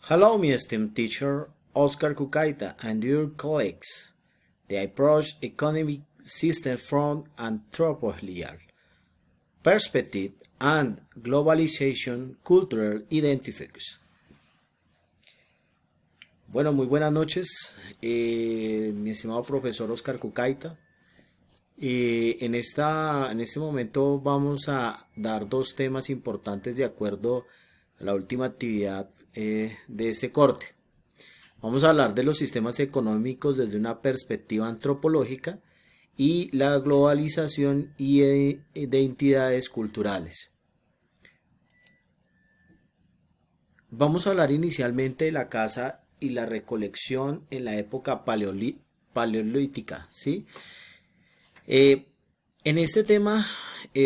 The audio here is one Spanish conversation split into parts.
Hello, my esteemed teacher, Oscar Cucaita, and dear colleagues. The approach economic system from anthropological perspective and globalization cultural identifiers. Bueno, muy buenas noches, mi estimado profesor Oscar Cucaita. En este momento vamos a dar dos temas importantes de acuerdo a la última actividad de este corte. Vamos a hablar de los sistemas económicos desde una perspectiva antropológica y la globalización y de identidades culturales. Vamos a hablar inicialmente de la caza y la recolección en la época paleolítica, ¿sí? En este tema,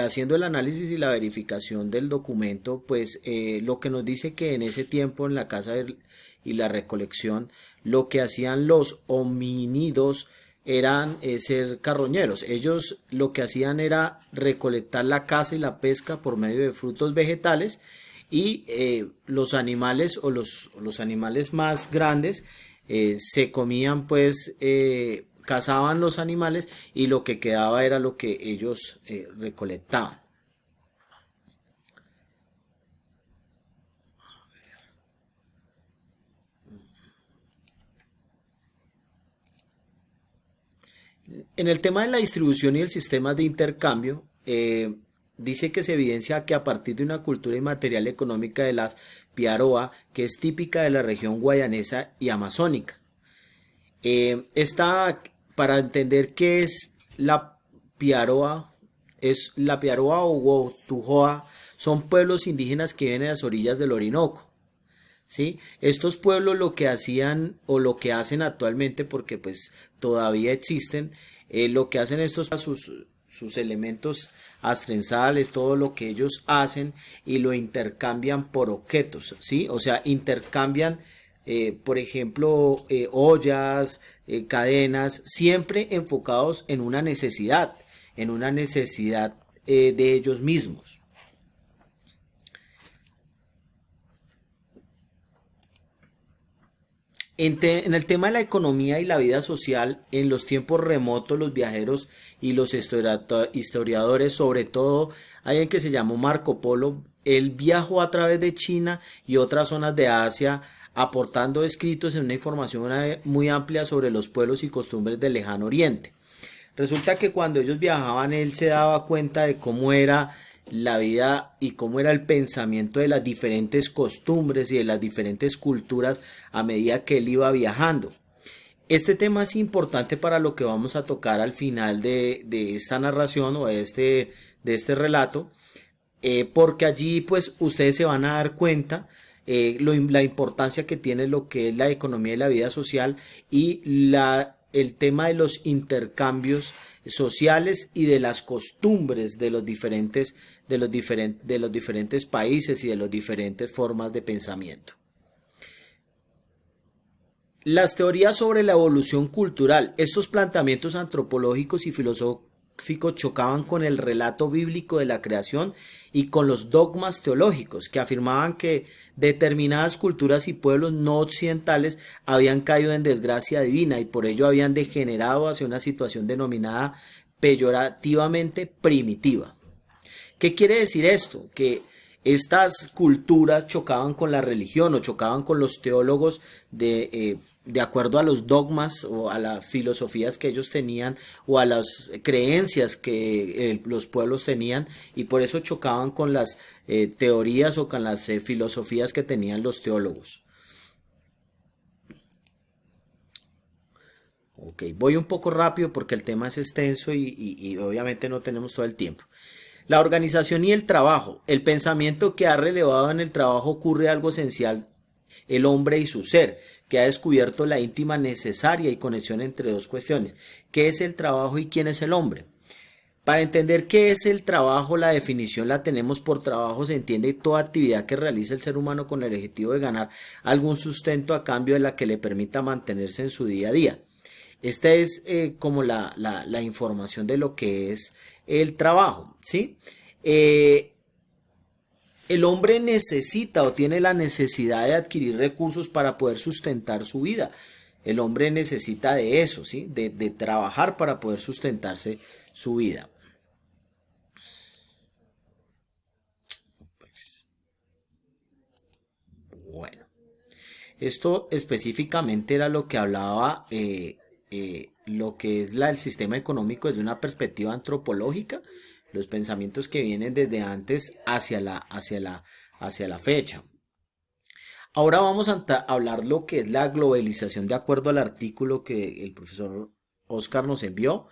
haciendo el análisis y la verificación del documento, pues lo que nos dice que en ese tiempo en la caza y la recolección, lo que hacían los homínidos eran ser carroñeros. Ellos lo que hacían era recolectar la caza y la pesca por medio de frutos vegetales y los animales o los animales más grandes se comían pues cazaban los animales y lo que quedaba era lo que ellos recolectaban. En el tema de la distribución y el sistema de intercambio, dice que se evidencia que a partir de una cultura inmaterial económica de las Piaroa, que es típica de la región guayanesa y amazónica. Para entender qué es la Piaroa, o Wotujoa, son pueblos indígenas que viven en las orillas del Orinoco. ¿Sí? Estos pueblos lo que hacían o lo que hacen actualmente, porque pues todavía existen, lo que hacen estos sus elementos astrenzales, todo lo que ellos hacen y lo intercambian por objetos, ¿sí? O sea, intercambian, por ejemplo, ollas, cadenas, siempre enfocados en una necesidad de ellos mismos. En el tema de la economía y la vida social, en los tiempos remotos, los viajeros y los historiadores, sobre todo alguien que se llamó Marco Polo, él viajó a través de China y otras zonas de Asia, aportando escritos en una información muy amplia sobre los pueblos y costumbres del lejano oriente. Resulta que cuando ellos viajaban, él se daba cuenta de cómo era la vida y cómo era el pensamiento de las diferentes costumbres y de las diferentes culturas a medida que él iba viajando. Este tema es importante para lo que vamos a tocar al final de esta narración o de este relato, porque allí pues ustedes se van a dar cuenta la importancia que tiene lo que es la economía y la vida social y el tema de los intercambios sociales y de las costumbres de los diferentes países y de las diferentes formas de pensamiento. Las teorías sobre la evolución cultural. Estos planteamientos antropológicos y filosóficos chocaban con el relato bíblico de la creación y con los dogmas teológicos que afirmaban que determinadas culturas y pueblos no occidentales habían caído en desgracia divina y por ello habían degenerado hacia una situación denominada peyorativamente primitiva. ¿Qué quiere decir esto? Que estas culturas chocaban con la religión o chocaban con los teólogos de acuerdo a los dogmas o a las filosofías que ellos tenían o a las creencias que los pueblos tenían y por eso chocaban con las teorías o con las filosofías que tenían los teólogos. Ok, voy un poco rápido porque el tema es extenso y obviamente no tenemos todo el tiempo. La organización y el trabajo. El pensamiento que ha relevado en el trabajo ocurre algo esencial, el hombre y su ser, que ha descubierto la íntima necesaria y conexión entre dos cuestiones. ¿Qué es el trabajo y quién es el hombre? Para entender qué es el trabajo, la definición la tenemos por trabajo, se entiende toda actividad que realiza el ser humano con el objetivo de ganar algún sustento a cambio de la que le permita mantenerse en su día a día. Esta es como la información de lo que es el trabajo, ¿sí? El hombre necesita o tiene la necesidad de adquirir recursos para poder sustentar su vida. El hombre necesita de eso, ¿sí? De trabajar para poder sustentarse su vida. Pues, bueno, esto específicamente era lo que hablaba, lo que es el sistema económico desde una perspectiva antropológica, los pensamientos que vienen desde antes hacia la fecha. Ahora vamos a hablar lo que es la globalización de acuerdo al artículo que el profesor Oscar nos envió.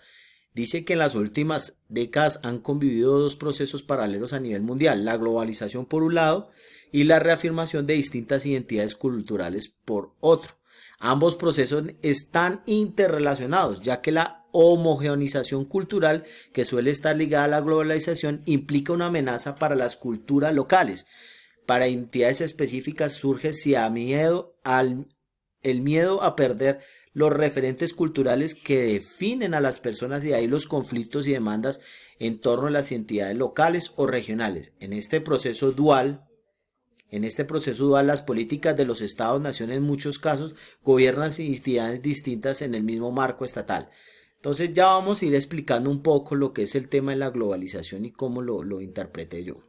Dice que en las últimas décadas han convivido dos procesos paralelos a nivel mundial, la globalización por un lado y la reafirmación de distintas identidades culturales por otro. Ambos procesos están interrelacionados, ya que la homogeneización cultural, que suele estar ligada a la globalización, implica una amenaza para las culturas locales. Para entidades específicas surge si a el miedo a perder los referentes culturales que definen a las personas y de ahí los conflictos y demandas en torno a las entidades locales o regionales. En este proceso dual, las políticas de los estados-nación en muchos casos gobiernan entidades distintas en el mismo marco estatal. Entonces ya vamos a ir explicando un poco lo que es el tema de la globalización y cómo lo interpreté yo.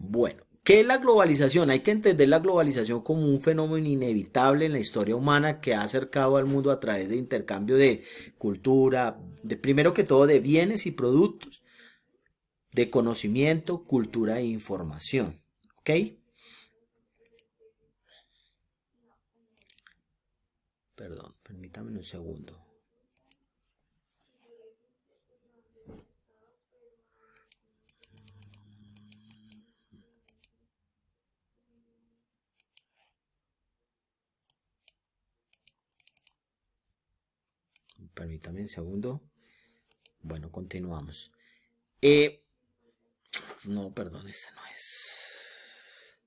Bueno, ¿qué es la globalización? Hay que entender la globalización como un fenómeno inevitable en la historia humana que ha acercado al mundo a través de intercambio de cultura, de primero que todo de bienes y productos, de conocimiento, cultura e información. ¿Ok? Perdón, permítame un segundo. Permítame un segundo. Bueno, continuamos. No, perdón, esta no es.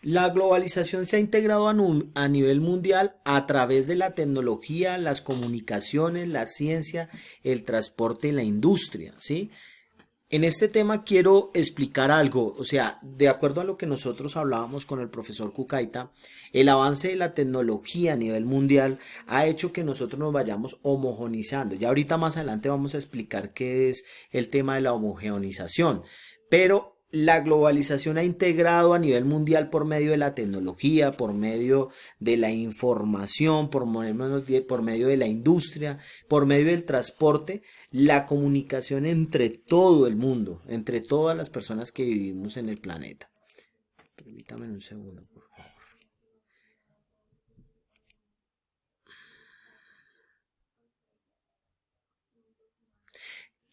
La globalización se ha integrado a nivel mundial a través de la tecnología, las comunicaciones, la ciencia, el transporte y la industria, ¿sí? En este tema quiero explicar algo, o sea, de acuerdo a lo que nosotros hablábamos con el profesor Cucaita, el avance de la tecnología a nivel mundial ha hecho que nosotros nos vayamos homogenizando. Ya ahorita más adelante vamos a explicar qué es el tema de la homogenización, pero la globalización ha integrado a nivel mundial por medio de la tecnología, por medio de la información, por medio de la industria, por medio del transporte, la comunicación entre todo el mundo, entre todas las personas que vivimos en el planeta. Permítame un segundo, por favor.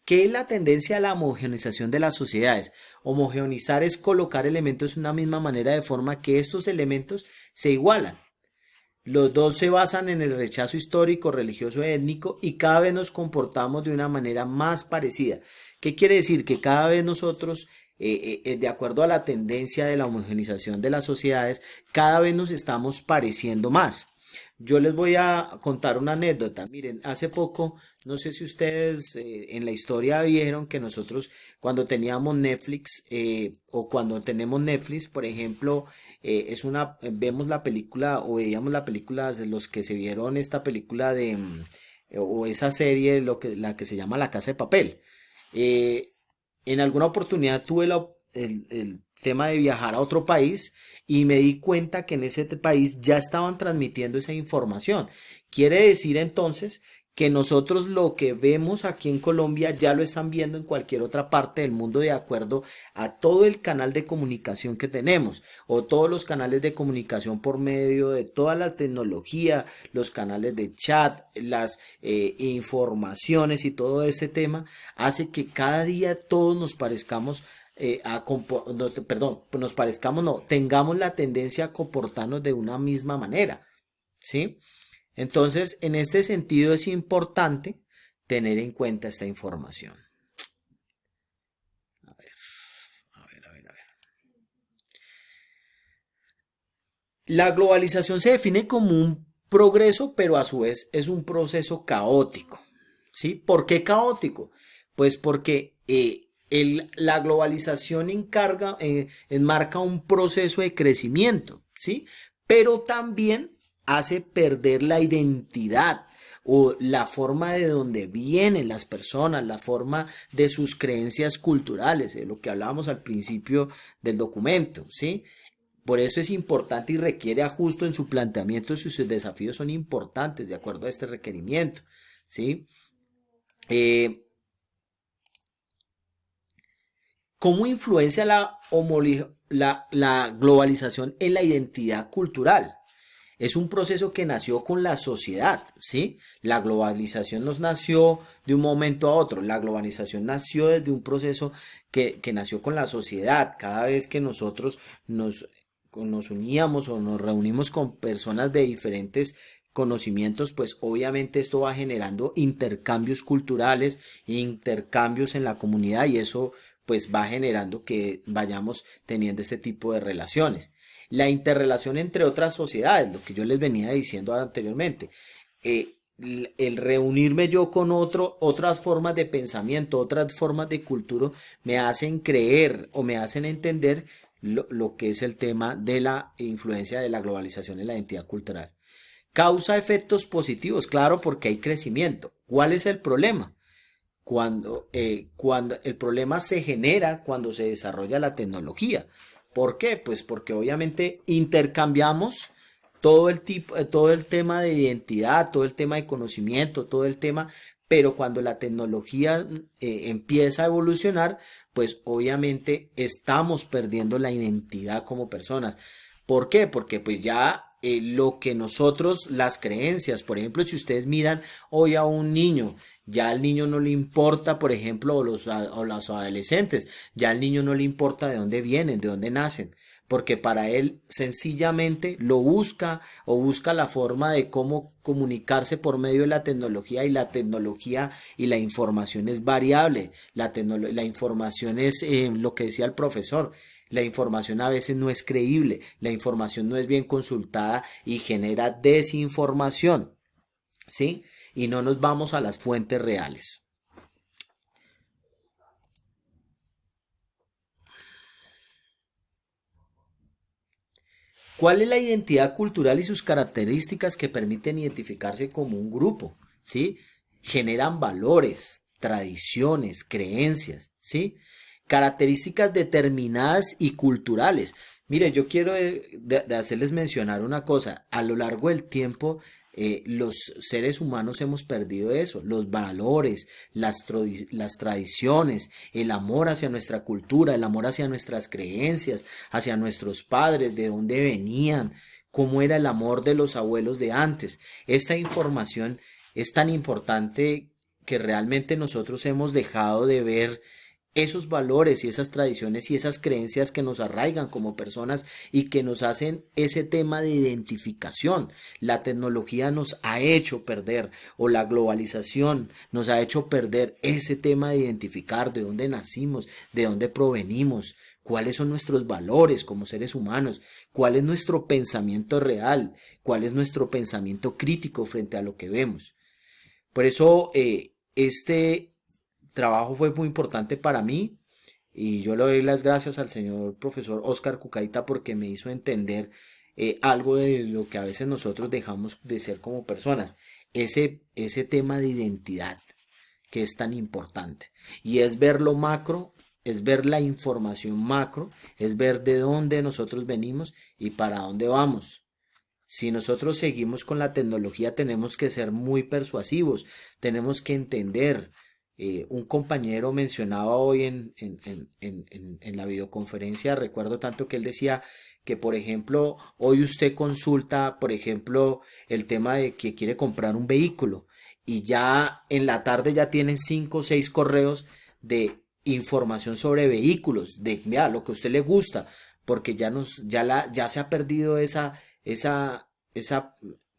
¿Qué es la tendencia a la homogeneización de las sociedades? Homogeneizar es colocar elementos de una misma manera de forma que estos elementos se igualan. Los dos se basan en el rechazo histórico, religioso, étnico y cada vez nos comportamos de una manera más parecida. ¿Qué quiere decir? Que cada vez nosotros, de acuerdo a la tendencia de la homogeneización de las sociedades, cada vez nos estamos pareciendo más. Yo les voy a contar una anécdota. Miren, hace poco, no sé si ustedes en la historia vieron que nosotros cuando teníamos Netflix o cuando tenemos Netflix, por ejemplo, vemos la película o veíamos la película de los que se vieron esta película de o esa serie, la que se llama La Casa de Papel. Eh, en alguna oportunidad tuve el tema de viajar a otro país y me di cuenta que en ese país ya estaban transmitiendo esa información. Quiere decir entonces que nosotros lo que vemos aquí en Colombia ya lo están viendo en cualquier otra parte del mundo de acuerdo a todo el canal de comunicación que tenemos o todos los canales de comunicación por medio de toda la tecnología, los canales de chat, las informaciones y todo este tema hace que cada día todos nos parezcamos no, perdón, nos parezcamos, no, tengamos la tendencia a comportarnos de una misma manera, ¿sí? Entonces, en este sentido es importante tener en cuenta esta información. A ver, a ver. La globalización se define como un progreso, pero a su vez es un proceso caótico. ¿Sí? ¿Por qué caótico? Pues porque la globalización enmarca un proceso de crecimiento, ¿sí? Pero también hace perder la identidad o la forma de donde vienen las personas, la forma de sus creencias culturales, lo que hablábamos al principio del documento, ¿sí? Por eso es importante y requiere ajuste en su planteamiento si sus desafíos son importantes de acuerdo a este requerimiento, ¿sí? Eh, ¿Cómo influencia la globalización en la identidad cultural? Es un proceso que nació con la sociedad, ¿sí? La globalización nos nació de un momento a otro. La globalización nació desde un proceso que nació con la sociedad. Cada vez que nosotros nos uníamos o nos reunimos con personas de diferentes conocimientos, pues obviamente esto va generando intercambios culturales, intercambios en la comunidad y eso pues va generando que vayamos teniendo este tipo de relaciones. La interrelación entre otras sociedades, lo que yo les venía diciendo anteriormente, el reunirme yo con otras formas de pensamiento, otras formas de cultura, me hacen creer o me hacen entender lo que es el tema de la influencia de la globalización en la identidad cultural. Causa efectos positivos, claro, porque hay crecimiento. ¿Cuál es el problema? Cuando el problema se genera cuando se desarrolla la tecnología. ¿Por qué? Pues porque obviamente intercambiamos todo el tema de identidad, todo el tema de conocimiento, todo el tema, pero cuando la tecnología empieza a evolucionar, pues obviamente estamos perdiendo la identidad como personas. ¿Por qué? Porque pues ya lo que nosotros, las creencias, por ejemplo, si ustedes miran hoy a un niño, ya al niño no le importa, por ejemplo, o los adolescentes, ya al niño no le importa de dónde vienen, de dónde nacen, porque para él sencillamente lo busca o busca la forma de cómo comunicarse por medio de la tecnología y la información es variable, la información es lo que decía el profesor. La información a veces no es creíble, la información no es bien consultada y genera desinformación, ¿sí? Y no nos vamos a las fuentes reales. ¿Cuál es la identidad cultural y sus características que permiten identificarse como un grupo? ¿Sí? Generan valores, tradiciones, creencias, ¿sí? Características determinadas y culturales. Mire, yo quiero de hacerles mencionar una cosa. A lo largo del tiempo, los seres humanos hemos perdido eso, los valores, las tradiciones, el amor hacia nuestra cultura, el amor hacia nuestras creencias, hacia nuestros padres, de dónde venían, cómo era el amor de los abuelos de antes. Esta información es tan importante que realmente nosotros hemos dejado de ver esos valores y esas tradiciones y esas creencias que nos arraigan como personas y que nos hacen ese tema de identificación. La tecnología nos ha hecho perder o la globalización nos ha hecho perder ese tema de identificar de dónde nacimos, de dónde provenimos, cuáles son nuestros valores como seres humanos, cuál es nuestro pensamiento real, cuál es nuestro pensamiento crítico frente a lo que vemos. Por eso este trabajo fue muy importante para mí y yo le doy las gracias al señor profesor Oscar Cucaita porque me hizo entender algo de lo que a veces nosotros dejamos de ser como personas, ese tema de identidad que es tan importante y es ver lo macro, es ver la información macro, es ver de dónde nosotros venimos y para dónde vamos. Si nosotros seguimos con la tecnología tenemos que ser muy persuasivos, tenemos que entender. Un compañero mencionaba hoy en la videoconferencia, recuerdo tanto que él decía que, por ejemplo, hoy usted consulta, por ejemplo, el tema de que quiere comprar un vehículo y ya en la tarde ya tienen 5 o 6 correos de información sobre vehículos, de mira, lo que a usted le gusta, porque ya se ha perdido esa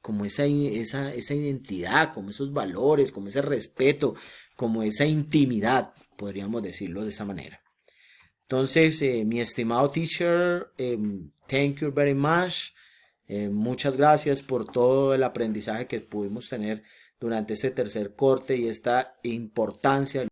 como esa identidad, como esos valores, como ese respeto, como esa intimidad, podríamos decirlo de esa manera. Entonces, mi estimado teacher, thank you very much. Muchas gracias por todo el aprendizaje que pudimos tener durante este tercer corte y esta importancia